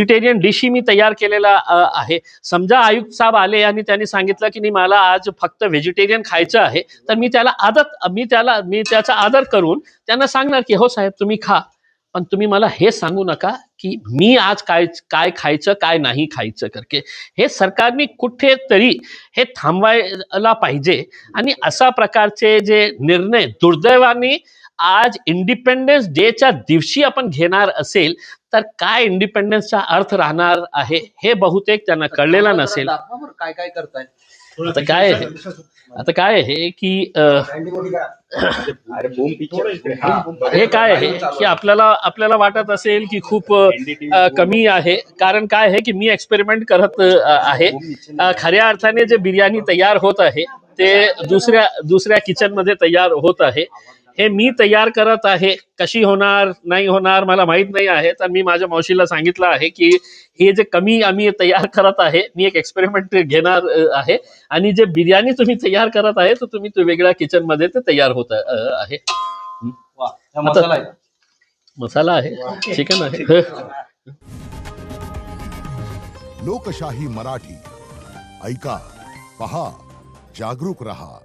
Vegetarian डिशही मी तयार केलेला आहे. समजा आयुक्त साहेब आले आणि त्यांनी सांगितलं की नाही मला आज फक्त व्हेजिटेरियन खायचं आहे, तर मी त्याचा आदर करून त्यांना सांगणार की हो साहेब तुम्ही खा, पण तुम्ही मला हे सांगू नका की मी आज काय काय खायचं काय नाही खायचं करके. हे सरकारने कुठेतरी हे थांबवायला पाहिजे. आणि अशा प्रकारचे जे निर्णय दुर्दैवाने आज इंडिपेंडन्स डेच्या दिवशी आपण घेणार असेल तर काय इंडिपेंडन्सचा अर्थ राहणार आहे हे बहुतेक त्यांना कळलेला नसेल. काय काय करताय आता काय आहे की हे काय आहे की आपल्याला वाटत असेल की खूप कमी आहे. कारण काय आहे की मी एक्सपेरिमेंट करत आहे. खऱ्या अर्थाने जे बिर्याणी तयार होत आहे ते दुसऱ्या किचन मध्ये तयार होत आहे. हे मी तयार करत आहे. कशी होणार नाही होणार मला माहित नाही आहे. तर मी माझ्या मावशीला सांगितलं आहे की हे जे कमी आम्ही तयार करत आहे मी एक एक्सपेरिमेंट घेणार आहे आणि जे बिर्याणी तुम्ही तयार करत आहे तर तुम्ही तो वेगळ्या किचन मध्ये ते तयार होत आहे. मसाला आहे चिकन आहे. लोकशाही मराठी ऐका, पहा, जागरूक रहा.